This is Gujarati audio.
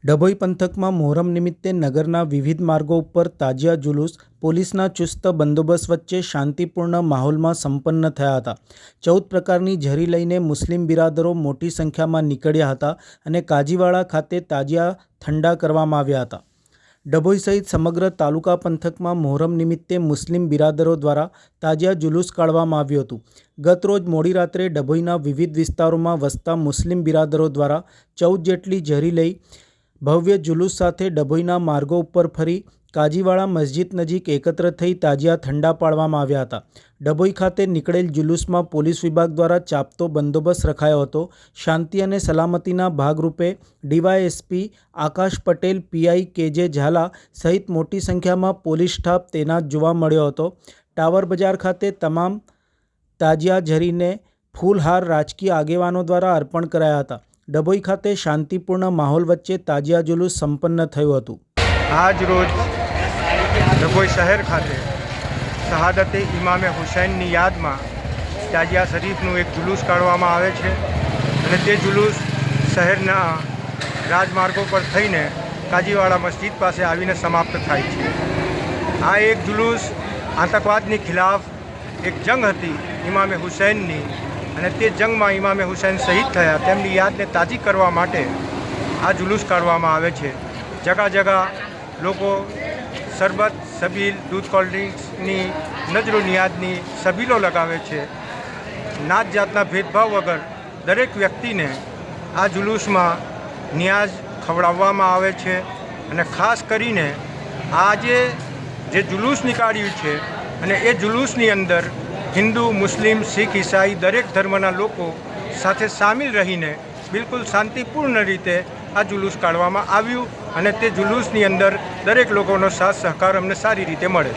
ડભોઈ પંથકમાં મોહરમ નિમિત્તે નગરના વિવિધ માર્ગો ઉપર તાજિયા જુલુસ પોલીસના ચુસ્ત બંદોબસ્ત વચ્ચે શાંતિપૂર્ણ માહોલમાં સંપન્ન થયા હતા। 14 પ્રકારની ઝરી લઈને મુસ્લિમ બિરાદરો મોટી સંખ્યામાં નીકળ્યા હતા અને કાજીવાડા ખાતે તાજિયા ઠંડા કરવામાં આવ્યા હતા। ડભોઈ સહિત સમગ્ર તાલુકા પંથકમાં મોહરમ નિમિત્તે મુસ્લિમ બિરાદરો દ્વારા તાજિયા જુલુસ કાઢવામાં આવ્યું હતું। ગત રોજ મોડી રાત્રે ડભોઈના વિવિધ વિસ્તારોમાં વસતા મુસ્લિમ બિરાદરો દ્વારા 14 જેટલી ઝરી લઈ ભવ્ય જુલુસ સાથે ડભોઈના માર્ગો ઉપર ફરી કાજીવાડા મસ્જિદ નજીક એકત્ર થઈ તાજિયા ઠંડા પાડવામાં આવ્યા હતા। ડભોઈ ખાતે નીકળેલ જુલુસમાં પોલીસ વિભાગ દ્વારા ચાપતો બંદોબસ્ત રખાયો હતો। શાંતિ અને સલામતીના ભાગરૂપે ડીવાયએસપી આકાશ પટેલ, પીઆઈ કેજે ઝાલા સહિત મોટી સંખ્યામાં પોલીસ સ્ટાફ તૈનાત જોવા મળ્યો હતો। ટાવર બજાર ખાતે તમામ તાજિયા ઝરીને ફૂલહાર રાજકીય આગેવાનો દ્વારા અર્પણ કરાયા હતા। ડભોઈ ખાતે શાંતિપૂર્ણ માહોલ વચ્ચે તાજિયા જુલુસ સંપન્ન થયું હતું। આજ રોજ ડભોઈ શહેર ખાતે શહાદતે ઇમામે હુસૈનની યાદમાં તાજિયા શરીફનું એક જુલુસ કાઢવામાં આવે છે અને તે જુલુસ શહેરના રાજમાર્ગો પર થઈને કાજીવાડા મસ્જિદ પાસે આવીને સમાપ્ત થાય છે। આ એક જુલુસ આતંકવાદની ખિલાફ એક જંગ હતી ઇમામે હુસૈનની, અને તે જંગમાં ઇમામે હુસૈન શહીદ થયા તેમની યાદને તાજી કરવા માટે આ જુલુસ કાઢવામાં આવે છે। જગા જગા લોકો શરબત, સબીલ, દૂધ, કોલ્ડ ડ્રિંક્સની નજરો નિયાદની સબીલો લગાવે છે। નાત જાતના ભેદભાવ વગર દરેક વ્યક્તિને આ જુલુસમાં નિયાઝ ખવડાવવામાં આવે છે અને ખાસ કરીને આજે જે જુલુસ નીકાળ્યું છે અને એ જુલુસની અંદર હિન્દુ, મુસ્લિમ, શીખ, ઈસાઈ દરેક ધર્મના લોકો સાથે સામેલ રહીને બિલકુલ શાંતિપૂર્ણ રીતે આ જુલુસ કાઢવામાં આવ્યું અને તે જુલુસની અંદર દરેક લોકોનો સાથ સહકાર અમને સારી રીતે મળે।